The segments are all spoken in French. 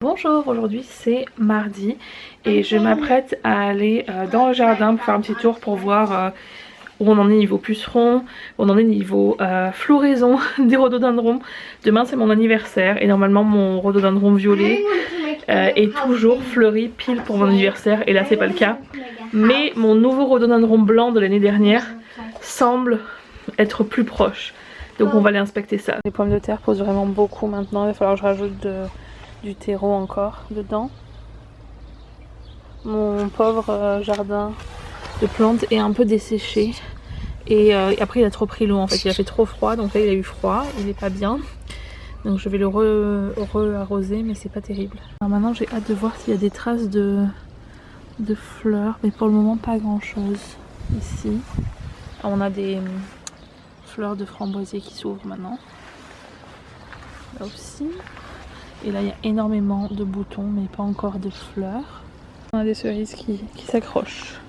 Bonjour, aujourd'hui c'est mardi et je m'apprête à aller dans le jardin pour faire un petit tour pour voir où on en est niveau puceron, où on en est niveau floraison des rhododendrons. Demain c'est mon anniversaire et normalement mon rhododendron violet est toujours fleuri pile pour mon anniversaire et là c'est pas le cas. Mais mon nouveau rhododendron blanc de l'année dernière semble être plus proche. Donc on va aller inspecter ça. Les pommes de terre posent vraiment beaucoup maintenant, il va falloir que je rajoute du terreau encore dedans. Mon pauvre jardin de plantes est un peu desséché et après il a trop pris l'eau en fait, il a fait trop froid, donc là il a eu froid, il est pas bien, donc je vais le re-arroser mais c'est pas terrible. Alors maintenant j'ai hâte de voir s'il y a des traces de fleurs, mais pour le moment pas grand chose ici. Alors, on a des fleurs de framboisier qui s'ouvrent maintenant, là aussi. Et là il y a énormément de boutons mais pas encore de fleurs. On a des cerises qui s'accrochent.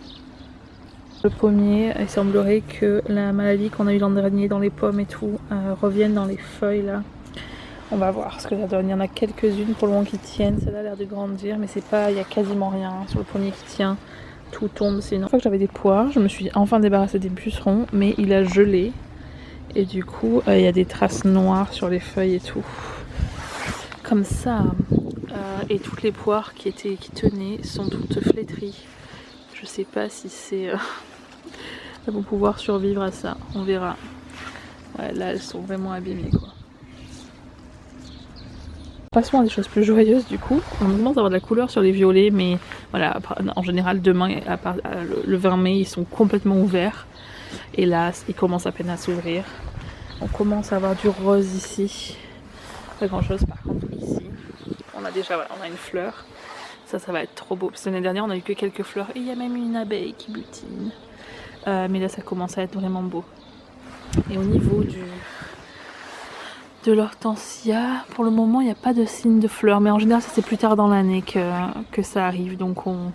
Le pommier, il semblerait que la maladie qu'on a eu l'an dernier dans les pommes et tout revienne dans les feuilles là. On va voir ce que ça donne. Il y en a quelques-unes pour le moment qui tiennent. Celle-là a l'air de grandir mais c'est pas, il y a quasiment rien sur le pommier qui tient. Tout tombe sinon. Une fois que j'avais des poires, je me suis enfin débarrassée des pucerons mais il a gelé. Et du coup il y a des traces noires sur les feuilles et tout. Comme ça, et toutes les poires qui tenaient sont toutes flétries. Je sais pas si c'est elles vont pouvoir survivre à ça, on verra. Ouais, là elles sont vraiment abîmées quoi. Passons à des choses plus joyeuses du coup. On commence à avoir de la couleur sur les violets, mais voilà, en général demain, le 20 mai, ils sont complètement ouverts. Et là, ils commencent à peine à s'ouvrir. On commence à avoir du rose ici. Pas grand chose par contre ici. On a déjà, voilà, on a une fleur. Ça va être trop beau. Parce que l'année dernière, on a eu que quelques fleurs. Et il y a même une abeille qui butine. Mais là, ça commence à être vraiment beau. Et au niveau de l'hortensia, pour le moment, il n'y a pas de signe de fleurs. Mais en général, ça c'est plus tard dans l'année que ça arrive. Donc on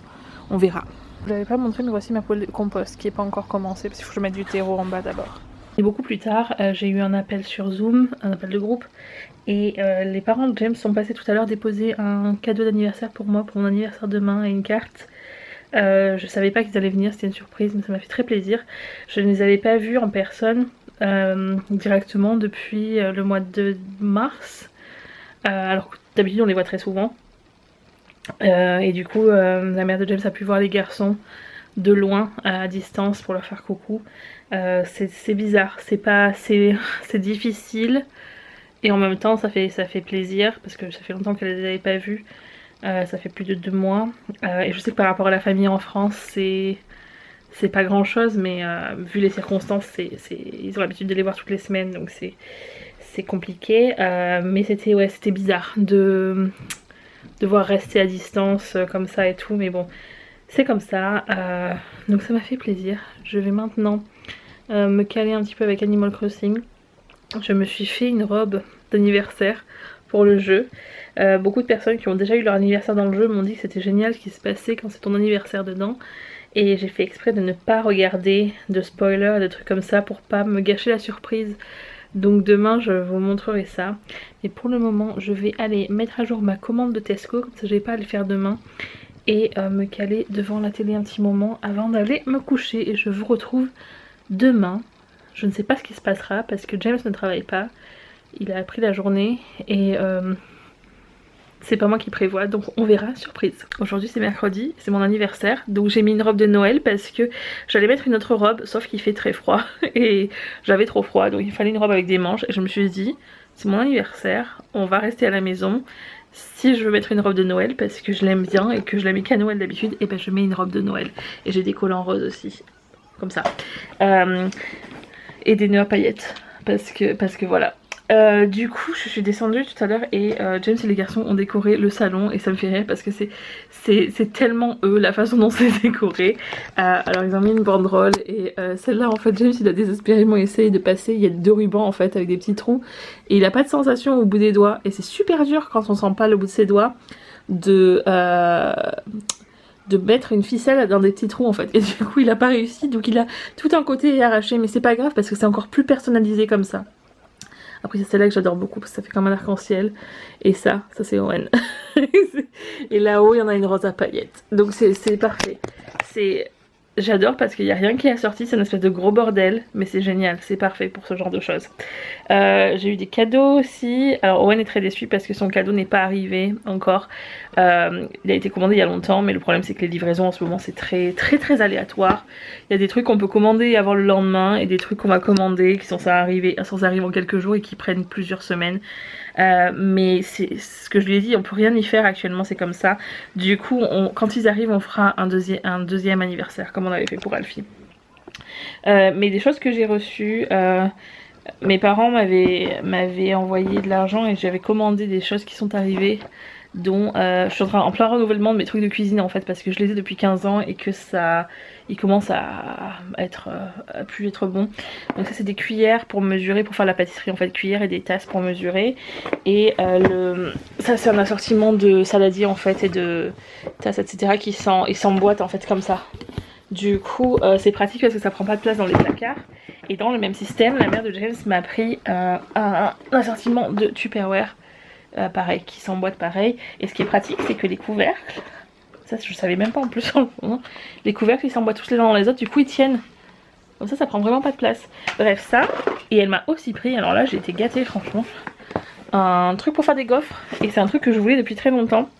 verra. Je ne l'avais pas montré, mais voici ma poêle de compost qui n'est pas encore commencée. Parce qu'il faut que je mette du terreau en bas d'abord. Et beaucoup plus tard, j'ai eu un appel sur Zoom, un appel de groupe. Et les parents de James sont passés tout à l'heure déposer un cadeau d'anniversaire pour moi, pour mon anniversaire demain, et une carte. Je savais pas qu'ils allaient venir, c'était une surprise, mais ça m'a fait très plaisir. Je ne les avais pas vus en personne directement depuis le mois de mars, alors que d'habitude on les voit très souvent. Et du coup, la mère de James a pu voir les garçons de loin, à distance, pour leur faire coucou. C'est bizarre, c'est difficile. Et en même temps ça fait plaisir parce que ça fait longtemps qu'elle ne les avait pas vus. Ça fait plus de 2 mois. Et je sais que par rapport à la famille en France c'est pas grand chose, mais vu les circonstances ils ont l'habitude de les voir toutes les semaines, donc c'est compliqué. Mais c'était bizarre de devoir rester à distance comme ça et tout, mais bon c'est comme ça. Donc ça m'a fait plaisir. Je vais maintenant me caler un petit peu avec Animal Crossing. Je me suis fait une robe d'anniversaire pour le jeu. Beaucoup de personnes qui ont déjà eu leur anniversaire dans le jeu m'ont dit que c'était génial ce qui se passait quand c'est ton anniversaire dedans. Et j'ai fait exprès de ne pas regarder de spoilers, de trucs comme ça pour pas me gâcher la surprise. Donc demain je vous montrerai ça. Mais pour le moment je vais aller mettre à jour ma commande de Tesco, comme ça je vais pas à le faire demain. Et me caler devant la télé un petit moment avant d'aller me coucher. Et je vous retrouve demain. Je ne sais pas ce qui se passera parce que James ne travaille pas. Il a pris la journée et c'est pas moi qui prévois, donc on verra, surprise. Aujourd'hui c'est mercredi, c'est mon anniversaire, donc j'ai mis une robe de Noël parce que j'allais mettre une autre robe, sauf qu'il fait très froid et j'avais trop froid, donc il fallait une robe avec des manches et je me suis dit, c'est mon anniversaire, on va rester à la maison. Si je veux mettre une robe de Noël parce que je l'aime bien et que je la mets qu'à Noël d'habitude, et ben je mets une robe de Noël. Et j'ai des collants roses aussi, comme ça. Et des nœuds à paillettes parce que voilà. Du coup je suis descendue tout à l'heure et James et les garçons ont décoré le salon et ça me fait rire parce que c'est tellement eux la façon dont c'est décoré. Alors ils ont mis une banderole et celle-là en fait James il a désespérément essayé de passer, il y a 2 rubans en fait avec des petits trous et il a pas de sensation au bout des doigts et c'est super dur quand on sent pas le bout de ses doigts de mettre une ficelle dans des petits trous en fait, et du coup il a pas réussi, donc il a tout un côté arraché, mais c'est pas grave parce que c'est encore plus personnalisé comme ça. Après c'est celle-là que j'adore beaucoup parce que ça fait comme un arc-en-ciel. Et ça c'est Owen. Et là-haut il y en a une rose à paillettes. Donc c'est parfait. J'adore parce qu'il n'y a rien qui est sorti, c'est une espèce de gros bordel, mais c'est génial, c'est parfait pour ce genre de choses. J'ai eu des cadeaux aussi. Alors Owen est très déçu parce que son cadeau n'est pas arrivé encore. Il a été commandé il y a longtemps, mais le problème c'est que les livraisons en ce moment c'est très aléatoire. Il y a des trucs qu'on peut commander et avoir le lendemain, et des trucs qu'on va commander qui sont censés arriver en quelques jours et qui prennent plusieurs semaines. Mais c'est ce que je lui ai dit, on peut rien y faire actuellement, c'est comme ça. Du coup quand ils arrivent on fera un deuxième anniversaire comme on avait fait pour Alfie. Mais des choses que j'ai reçues, mes parents m'avaient envoyé de l'argent et j'avais commandé des choses qui sont arrivées, dont je suis en plein renouvellement de mes trucs de cuisine en fait, parce que je les ai depuis 15 ans et que ça ils commencent à plus être bon. Donc ça c'est des cuillères pour mesurer, pour faire la pâtisserie en fait, cuillères et des tasses pour mesurer. Et ça c'est un assortiment de saladier en fait et de tasses etc qui s'emboîtent en fait comme ça. Du coup c'est pratique parce que ça prend pas de place dans les placards. Et dans le même système, la mère de James m'a pris un assortiment de Tupperware pareil, qui s'emboîte pareil. Et ce qui est pratique c'est que les couvercles, ça je savais même pas en plus sur le moment, les couvercles ils s'emboîtent tous les uns dans les autres, du coup ils tiennent. Comme ça prend vraiment pas de place. Bref ça, et elle m'a aussi pris, alors là j'ai été gâtée franchement, un truc pour faire des gaufres. Et c'est un truc que je voulais depuis très longtemps.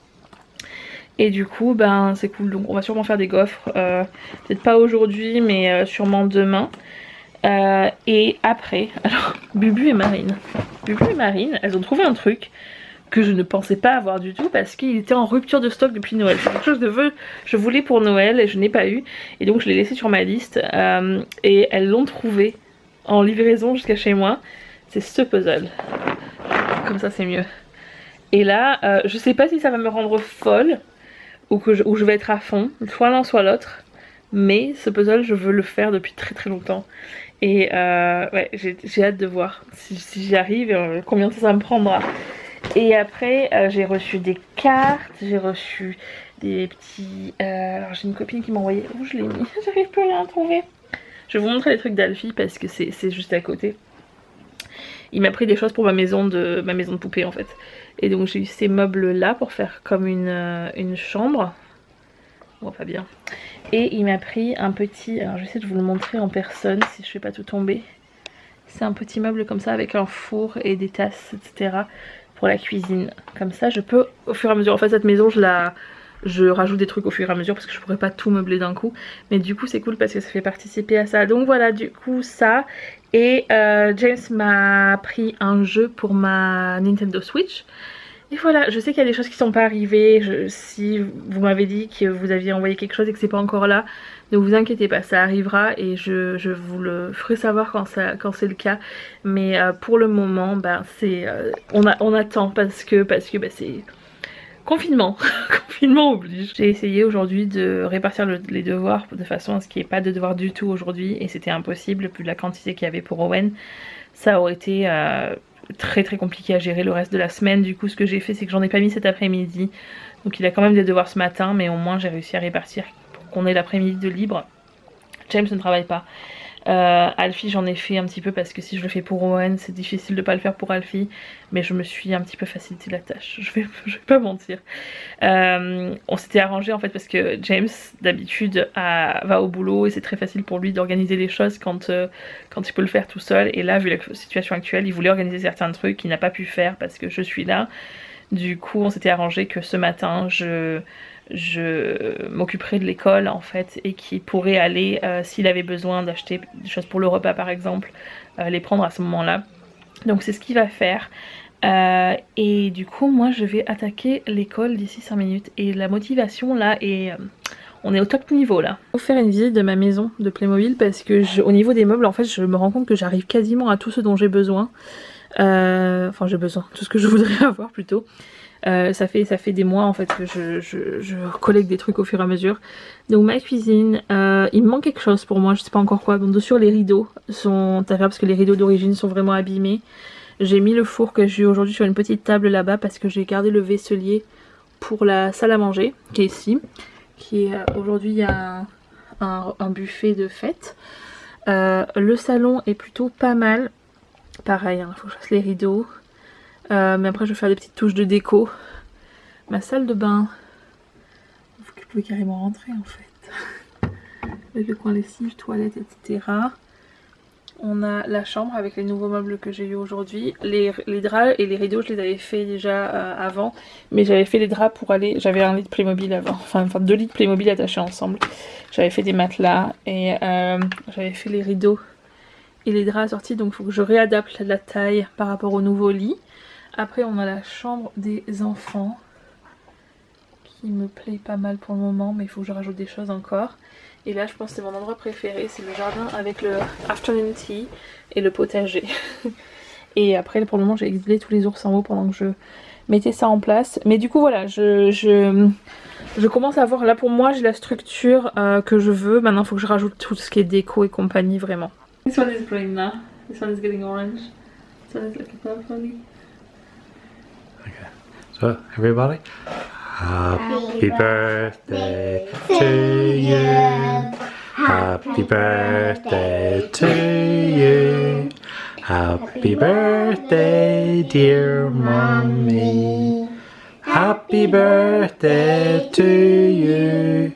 Et du coup ben c'est cool, donc on va sûrement faire des gaufres, peut-être pas aujourd'hui mais sûrement demain. Et après, alors Bubu et Marine, elles ont trouvé un truc que je ne pensais pas avoir du tout parce qu'il était en rupture de stock depuis Noël. C'est quelque chose que je voulais pour Noël et je n'ai pas eu, et donc je l'ai laissé sur ma liste, et elles l'ont trouvé en livraison jusqu'à chez moi. C'est ce puzzle, comme ça c'est mieux. Et là je sais pas si ça va me rendre folle ou je vais être à fond, soit l'un soit l'autre, mais ce puzzle je veux le faire depuis très longtemps. Et ouais, j'ai hâte de voir si j'y arrive et combien de temps ça me prendra. Et après j'ai reçu des cartes, j'ai reçu des petits... alors j'ai une copine qui m'a envoyé... Où je l'ai mis? J'arrive plus rien à trouver. Je vais vous montrer les trucs d'Alfie parce que c'est juste à côté. Il m'a pris des choses pour ma maison de poupée en fait. Et donc j'ai eu ces meubles là pour faire comme une chambre. Bon, pas bien. Et il m'a pris un petit... Alors je vais essayer de vous le montrer en personne si je fais pas tout tomber. C'est un petit meuble comme ça avec un four et des tasses etc. pour la cuisine. Comme ça je peux au fur et à mesure... En fait cette maison je rajoute des trucs au fur et à mesure parce que je pourrais pas tout meubler d'un coup. Mais du coup c'est cool parce que ça fait participer à ça. Donc voilà, du coup ça. Et James m'a pris un jeu pour ma Nintendo Switch. Et voilà, je sais qu'il y a des choses qui sont pas arrivées. Si vous m'avez dit que vous aviez envoyé quelque chose et que c'est pas encore là, ne vous inquiétez pas, ça arrivera et je vous le ferai savoir quand c'est le cas. Mais pour le moment, ben, on attend parce que ben, c'est confinement. Confinement oblige. J'ai essayé aujourd'hui de répartir les devoirs de façon à ce qu'il n'y ait pas de devoirs du tout aujourd'hui, et c'était impossible, plus de la quantité qu'il y avait pour Owen. Ça aurait été très compliqué à gérer le reste de la semaine. Du coup ce que j'ai fait c'est que j'en ai pas mis cet après-midi, donc il a quand même des devoirs ce matin, mais au moins j'ai réussi à répartir pour qu'on ait l'après-midi de libre. James ne travaille pas. Alfie j'en ai fait un petit peu parce que si je le fais pour Owen c'est difficile de pas le faire pour Alfie, mais je me suis un petit peu facilité la tâche, je vais pas mentir. On s'était arrangé en fait parce que James d'habitude va au boulot et c'est très facile pour lui d'organiser les choses quand il peut le faire tout seul, et là vu la situation actuelle il voulait organiser certains trucs qu'il n'a pas pu faire parce que je suis là. Du coup on s'était arrangé que ce matin je m'occuperai de l'école en fait, et qui pourrait aller s'il avait besoin d'acheter des choses pour le repas par exemple, les prendre à ce moment là. Donc c'est ce qu'il va faire, et du coup moi je vais attaquer l'école d'ici 5 minutes, et la motivation là est... on est au top niveau là. Je vais vous faire une visite de ma maison de Playmobil parce que au niveau des meubles en fait je me rends compte que j'arrive quasiment à tout ce dont j'ai besoin. Enfin j'ai besoin, tout ce que je voudrais avoir plutôt. Ça fait des mois en fait que je collecte des trucs au fur et à mesure. Donc ma cuisine, il me manque quelque chose pour moi, je sais pas encore quoi. Bon, dessus les rideaux sont à faire parce que les rideaux d'origine sont vraiment abîmés. J'ai mis le four que j'ai aujourd'hui sur une petite table là-bas parce que j'ai gardé le vaisselier pour la salle à manger qui est ici. Aujourd'hui il y a un buffet de fête. Le salon est plutôt pas mal. Pareil, il faut que je fasse les rideaux. Mais après je vais faire des petites touches de déco. Ma salle de bain. Vous pouvez carrément rentrer en fait. Le coin lessive, toilette, etc. On a la chambre avec les nouveaux meubles que j'ai eu aujourd'hui. Les draps et les rideaux je les avais fait déjà avant. Mais j'avais fait les draps pour aller... J'avais un lit de Playmobil avant. Enfin 2 lits de Playmobil attachés ensemble. J'avais fait des matelas et j'avais fait les rideaux et les draps assortis. Donc il faut que je réadapte la taille par rapport au nouveau lit. Après on a la chambre des enfants. Qui me plaît pas mal pour le moment. Mais il faut que je rajoute des choses encore. Et là je pense que c'est mon endroit préféré, c'est le jardin avec le afternoon tea et le potager. Et après pour le moment j'ai exilé tous les ours en haut pendant que je mettais ça en place. Mais du coup voilà, je commence à voir, là pour moi j'ai la structure que je veux. Maintenant il faut que je rajoute tout ce qui est déco et compagnie vraiment. This one is green now, this one is getting orange. This one is like a purple. Okay, so everybody, happy birthday to you. Happy birthday to you. Happy birthday, dear mommy. Happy birthday to you.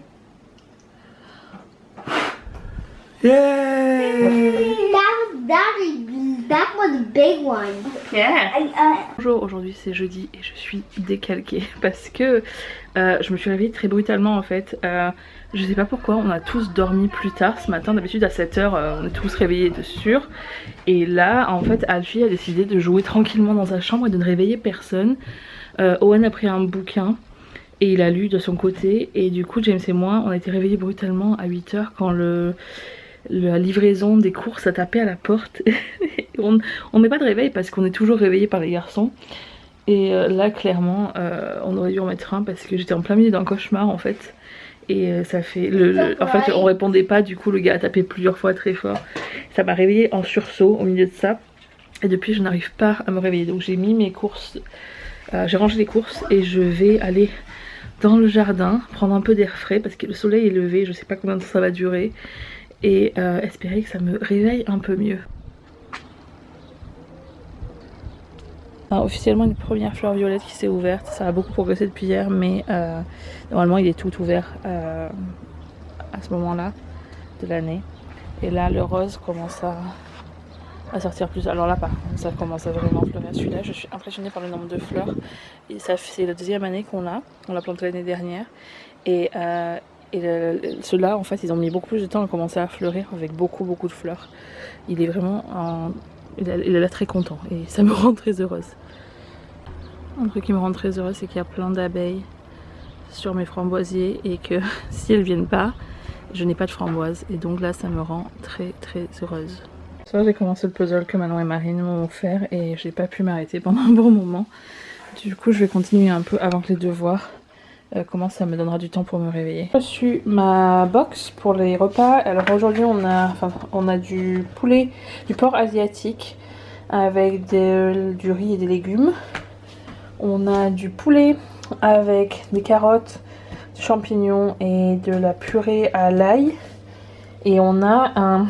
Yay! That was a big one. Yeah. Bonjour, aujourd'hui c'est jeudi et je suis décalquée parce que je me suis réveillée très brutalement en fait. Je sais pas pourquoi, on a tous dormi plus tard ce matin. D'habitude à 7h on est tous réveillés de sûr. Et là en fait Alfie a décidé de jouer tranquillement dans sa chambre et de ne réveiller personne. Owen a pris un bouquin et il a lu de son côté. Et du coup James et moi on a été réveillés brutalement à 8h quand la livraison des courses a tapé à la porte. on met pas de réveil parce qu'on est toujours réveillé par les garçons. Et là clairement on aurait dû en mettre un parce que j'étais en plein milieu d'un cauchemar en fait. Et ça fait... en fait on répondait pas, du coup le gars a tapé plusieurs fois très fort. Ça m'a réveillée en sursaut au milieu de ça. Et depuis je n'arrive pas à me réveiller. Donc j'ai mis mes courses, j'ai rangé les courses et je vais aller dans le jardin prendre un peu d'air frais parce que le soleil est levé, je sais pas combien de temps ça va durer. Et espérer que ça me réveille un peu mieux. Alors, officiellement une première fleur violette qui s'est ouverte, ça a beaucoup progressé depuis hier mais normalement il est tout ouvert à ce moment là de l'année. Et là le rose commence à sortir plus. Alors là par contre ça commence à vraiment fleurir celui-là, je suis impressionnée par le nombre de fleurs. Et ça c'est la deuxième année qu'on l'a planté l'année dernière. Et ceux-là en fait ils ont mis beaucoup plus de temps à commencer à fleurir avec beaucoup de fleurs. Il est vraiment il a l'air très content et ça me rend très heureuse. Un truc qui me rend très heureuse c'est qu'il y a plein d'abeilles sur mes framboisiers et que si elles viennent pas je n'ai pas de framboises et donc là ça me rend très heureuse. Ce soir j'ai commencé le puzzle que Manon et Marine m'ont offert et j'ai pas pu m'arrêter pendant un bon moment. Du coup je vais continuer un peu avant que les devoirs comment ça me donnera du temps pour me réveiller. J'ai reçu ma box pour les repas. Alors aujourd'hui on a du poulet, du porc asiatique avec du riz et des légumes. On a du poulet avec des carottes, des champignons et de la purée à l'ail. Et on a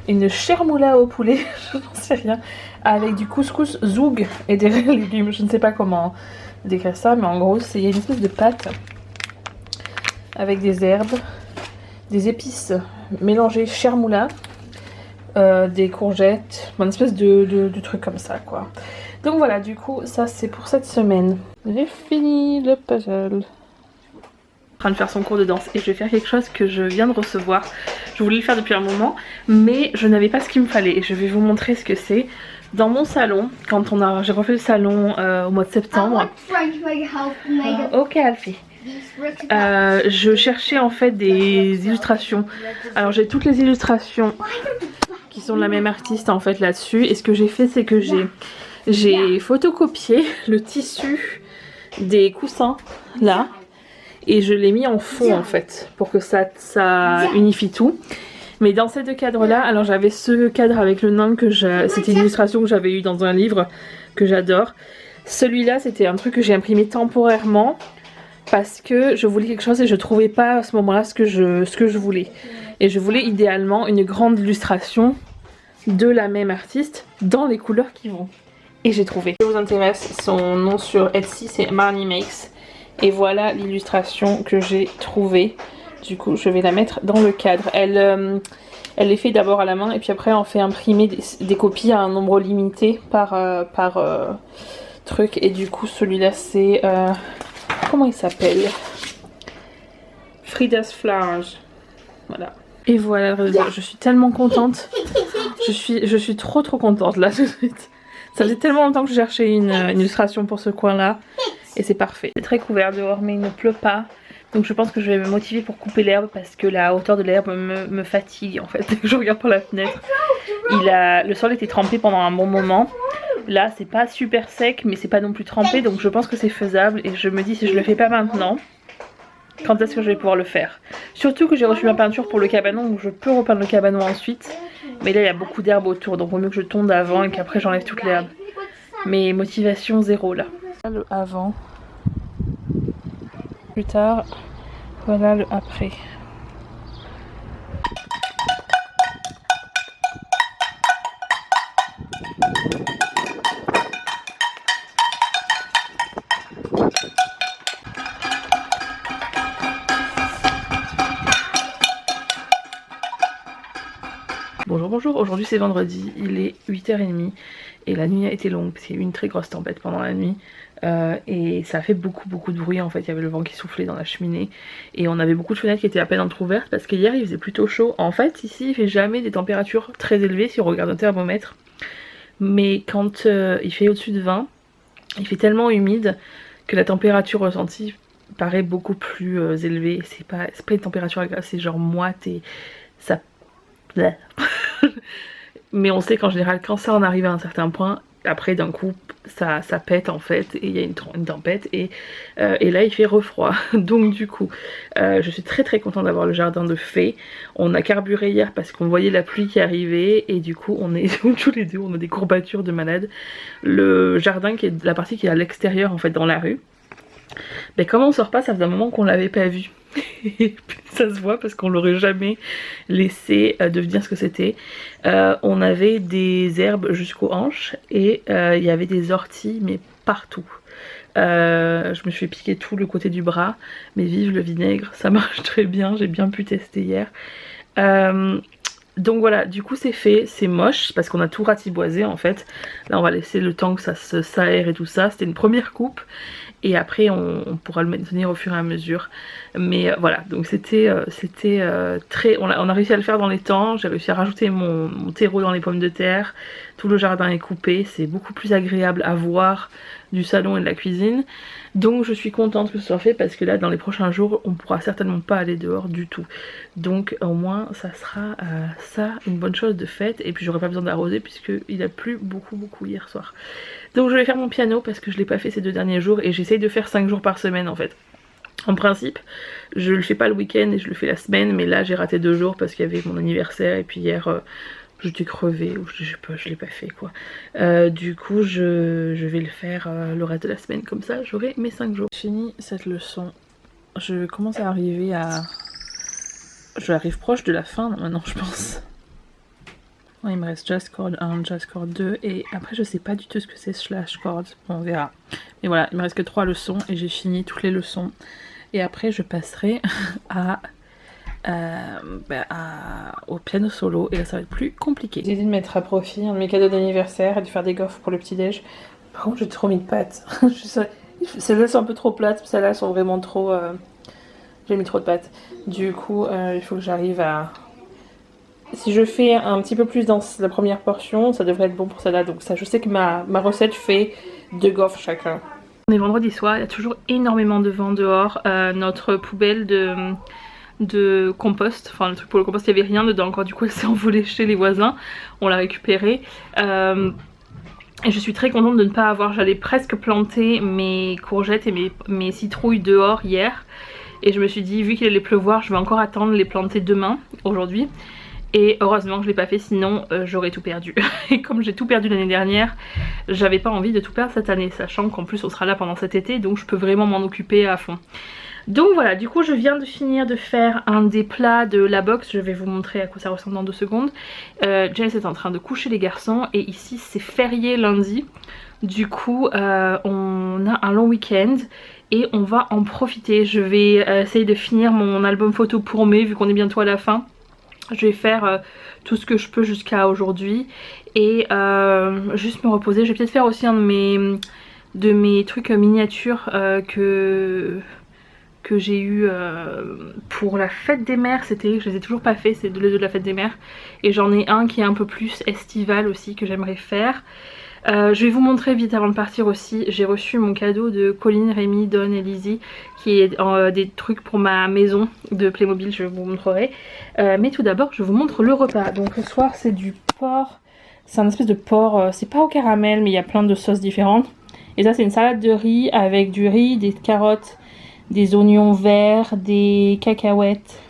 une chermoula au poulet, je n'en sais rien, avec du couscous zoug et des légumes. Je ne sais pas comment décrire ça, mais en gros c'est une espèce de pâte avec des herbes, des épices mélangées chermoula, des courgettes, une espèce de truc comme ça quoi. Donc voilà, du coup ça c'est pour cette semaine. J'ai fini le puzzle. En train de faire son cours de danse et je vais faire quelque chose que je viens de recevoir. Je voulais le faire depuis un moment mais je n'avais pas ce qu'il me fallait et je vais vous montrer ce que c'est. Dans mon salon, quand j'ai refait le salon au mois de septembre. Ok Alfie. Je cherchais en fait des illustrations. Alors j'ai toutes les illustrations qui sont de la même artiste en fait là-dessus. Et ce que j'ai fait c'est que j'ai photocopié le tissu des coussins là. Et je l'ai mis en fond en fait pour que ça unifie tout. Mais dans ces deux cadres là, alors j'avais ce cadre avec le nain c'était une illustration que j'avais eu dans un livre que j'adore. Celui-là c'était un truc que j'ai imprimé temporairement parce que je voulais quelque chose et je trouvais pas à ce moment-là ce que je voulais. Et je voulais idéalement une grande illustration de la même artiste dans les couleurs qui vont. Et j'ai trouvé. Si ça vous intéresse, son nom sur Etsy c'est Marnie Makes. Et voilà l'illustration que j'ai trouvée. Du coup je vais la mettre dans le cadre. Elle les fait d'abord à la main et puis après on fait imprimer des copies à un nombre limité par truc. Et du coup celui-là c'est... comment il s'appelle? Frida's Flowers. Voilà. Et voilà le résultat. Je suis tellement contente. Je suis trop contente là tout de suite. Ça faisait tellement longtemps que je cherchais une illustration pour ce coin là. Et c'est parfait. C'est très couvert dehors mais il ne pleut pas. Donc je pense que je vais me motiver pour couper l'herbe parce que la hauteur de l'herbe me fatigue en fait. Je regarde par la fenêtre. Le sol était trempé pendant un bon moment. Là c'est pas super sec mais c'est pas non plus trempé. Donc je pense que c'est faisable. Et je me dis si je le fais pas maintenant, quand est-ce que je vais pouvoir le faire? Surtout que j'ai reçu ma peinture pour le cabanon. Donc je peux repeindre le cabanon ensuite. Mais là il y a beaucoup d'herbe autour. Donc il vaut mieux que je tonde avant et qu'après j'enlève toute l'herbe. Mais motivation zéro là. Le avant. Plus tard, voilà le après. Bonjour, aujourd'hui c'est vendredi, il est 8h30 et la nuit a été longue parce qu'il y a eu une très grosse tempête pendant la nuit et ça a fait beaucoup de bruit en fait. Il y avait le vent qui soufflait dans la cheminée et on avait beaucoup de fenêtres qui étaient à peine entrouvertes parce qu'hier il faisait plutôt chaud. En fait ici il fait jamais des températures très élevées si on regarde un thermomètre, mais quand il fait au-dessus de 20, il fait tellement humide que la température ressentie paraît beaucoup plus élevée. C'est pas une température agréable, c'est genre moite et ça... Mais on sait qu'en général quand ça en arrive à un certain point, après d'un coup ça pète en fait et il y a une tempête et là il fait refroid. Donc du coup je suis très contente d'avoir le jardin de fait. On a carburé hier parce qu'on voyait la pluie qui arrivait et du coup on est tous les deux, on a des courbatures de malade. Le jardin qui est la partie qui est à l'extérieur en fait dans la rue, mais comme on sort pas, ça faisait un moment qu'on l'avait pas vu. Et puis ça se voit parce qu'on l'aurait jamais laissé devenir ce que c'était. On avait des herbes jusqu'aux hanches et il y avait des orties mais partout. Je me suis piqué tout le côté du bras, mais vive le vinaigre, ça marche très bien, j'ai bien pu tester hier. Donc voilà, du coup c'est fait, c'est moche parce qu'on a tout ratiboisé en fait. Là on va laisser le temps que ça s'aère et tout ça. C'était une première coupe et après on pourra le maintenir au fur et à mesure. Mais voilà, donc c'était très... On a réussi à le faire dans les temps. J'ai réussi à rajouter mon terreau dans les pommes de terre. Tout le jardin est coupé, c'est beaucoup plus agréable à voir du salon et de la cuisine. Donc je suis contente que ce soit fait parce que là dans les prochains jours on pourra certainement pas aller dehors du tout. Donc au moins ça sera ça une bonne chose de faite et puis j'aurai pas besoin d'arroser puisque il a plu beaucoup hier soir. Donc je vais faire mon piano parce que je l'ai pas fait ces 2 derniers jours et j'essaye de faire 5 jours par semaine en fait. En principe je le fais pas le week-end et je le fais la semaine, mais là j'ai raté 2 jours parce qu'il y avait mon anniversaire et puis hier j'étais crevée ou je sais pas, je l'ai pas fait quoi. Du coup je vais le faire le reste de la semaine, comme ça j'aurai mes 5 jours. Fini cette leçon, je commence à arriver à... J'arrive proche de la fin maintenant je pense. Bon, il me reste jazz chord 1, jazz chord 2 et après je sais pas du tout ce que c'est slash chord, bon, on verra. Mais voilà, il me reste que 3 leçons et j'ai fini toutes les leçons. Et après je passerai au piano solo et là ça va être plus compliqué. J'ai dit de mettre à profit un de mes cadeaux d'anniversaire et de faire des gaufres pour le petit déj. Par contre j'ai trop mis de pâtes. Celles-là sont un peu trop plates, celles-là sont vraiment trop... J'ai mis trop de pâtes. Du coup il faut que j'arrive à... Si je fais un petit peu plus dans la première portion, ça devrait être bon pour celle-là. Donc ça, je sais que ma recette fait 2 gaufres chacun. On est vendredi soir, il y a toujours énormément de vent dehors. Notre poubelle de compost, enfin le truc pour le compost, il n'y avait rien dedans encore, du coup elle s'est envolée chez les voisins, on l'a récupérée. Et je suis très contente de ne pas avoir, j'allais presque planter mes courgettes et mes citrouilles dehors hier. Et je me suis dit, vu qu'il allait pleuvoir, je vais encore attendre les planter demain, aujourd'hui. Et heureusement que je l'ai pas fait, sinon j'aurais tout perdu. Et comme j'ai tout perdu l'année dernière, j'avais pas envie de tout perdre cette année, sachant qu'en plus on sera là pendant cet été, donc je peux vraiment m'en occuper à fond. Donc voilà, du coup je viens de finir de faire un des plats de la box. Je vais vous montrer à quoi ça ressemble dans 2 secondes. James est en train de coucher les garçons et ici c'est férié lundi. Du coup on a un long week-end et on va en profiter. Je vais essayer de finir mon album photo pour mai vu qu'on est bientôt à la fin. Je vais faire tout ce que je peux jusqu'à aujourd'hui et juste me reposer. Je vais peut-être faire aussi un de mes trucs miniatures que j'ai eu pour la fête des mères. C'était, je les ai toujours pas fait, c'est de la fête des mères. Et j'en ai un qui est un peu plus estival aussi que j'aimerais faire. Je vais vous montrer vite avant de partir aussi, j'ai reçu mon cadeau de Colline, Rémi, Don et Lizzie qui est des trucs pour ma maison de Playmobil, je vous montrerai. Mais tout d'abord je vous montre le repas. Donc ce soir c'est du porc, c'est un espèce de porc, c'est pas au caramel mais il y a plein de sauces différentes. Et ça c'est une salade de riz avec du riz, des carottes, des oignons verts, des cacahuètes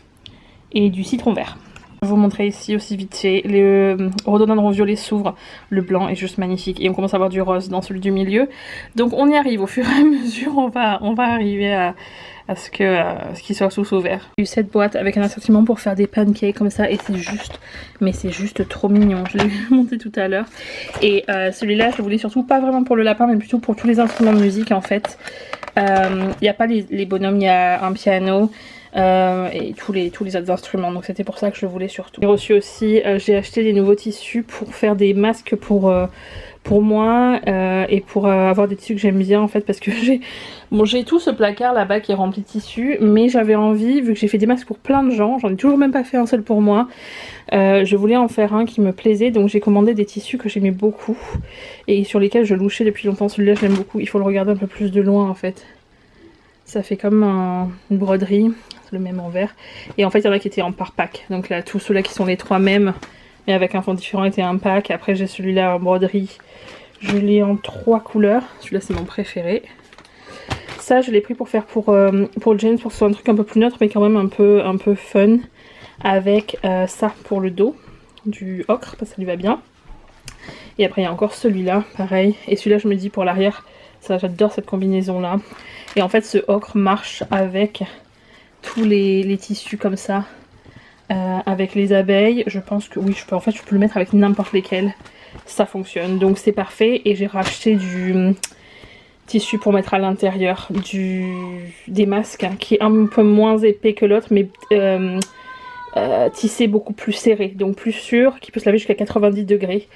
et du citron vert. Je vais vous montrer ici aussi vite fait, le rhododendron violet s'ouvre, le blanc est juste magnifique et on commence à avoir du rose dans celui du milieu. Donc on y arrive au fur et à mesure, on va arriver à ce qu'il soit sous vert. J'ai eu cette boîte avec un assortiment pour faire des pancakes comme ça et c'est juste, mais c'est juste trop mignon. Je l'ai monté tout à l'heure et celui-là je le voulais surtout pas vraiment pour le lapin mais plutôt pour tous les instruments de musique en fait. Il n'y a pas les bonhommes, il y a un piano. Et tous les autres instruments, donc c'était pour ça que je voulais surtout. J'ai reçu aussi, j'ai acheté des nouveaux tissus pour faire des masques pour moi et pour avoir des tissus que j'aime bien en fait, parce que j'ai tout ce placard là-bas qui est rempli de tissus, mais j'avais envie, vu que j'ai fait des masques pour plein de gens, j'en ai toujours même pas fait un seul pour moi, je voulais en faire un qui me plaisait, donc j'ai commandé des tissus que j'aimais beaucoup et sur lesquels je louchais depuis longtemps. Celui-là je l'aime beaucoup, il faut le regarder un peu plus de loin en fait. Ça fait comme une broderie, le même en vert. Et en fait il y en a qui étaient en par pack. Donc là tous ceux-là qui sont les 3 mêmes mais avec un fond différent étaient un pack. Après j'ai celui-là en broderie. Je l'ai en 3 couleurs. Celui-là c'est mon préféré. Ça je l'ai pris pour faire pour James, pour que ce soit un truc un peu plus neutre mais quand même un peu fun. Avec ça pour le dos, du ocre, parce que ça lui va bien. Et après il y a encore celui-là, pareil. Et celui-là je me dis pour l'arrière, ça j'adore cette combinaison là. Et en fait ce ocre marche avec tous les tissus comme ça, avec les abeilles. Je pense que oui, en fait je peux le mettre avec n'importe lesquels, ça fonctionne. Donc c'est parfait. Et j'ai racheté du tissu pour mettre à l'intérieur des masques hein, qui est un peu moins épais que l'autre mais tissé beaucoup plus serré, donc plus sûr, qui peut se laver jusqu'à 90 degrés.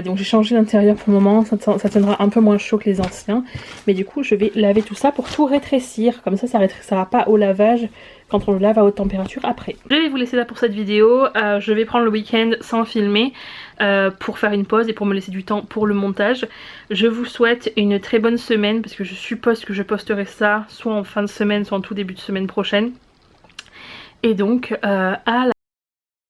Donc j'ai changé l'intérieur pour le moment, ça tiendra un peu moins chaud que les anciens, mais du coup je vais laver tout ça pour tout rétrécir, comme ça rétrécira pas au lavage quand on le lave à haute température après. Je vais vous laisser là pour cette vidéo, je vais prendre le week-end sans filmer pour faire une pause et pour me laisser du temps pour le montage. Je vous souhaite une très bonne semaine parce que je suppose que je posterai ça soit en fin de semaine soit en tout début de semaine prochaine. Et donc à la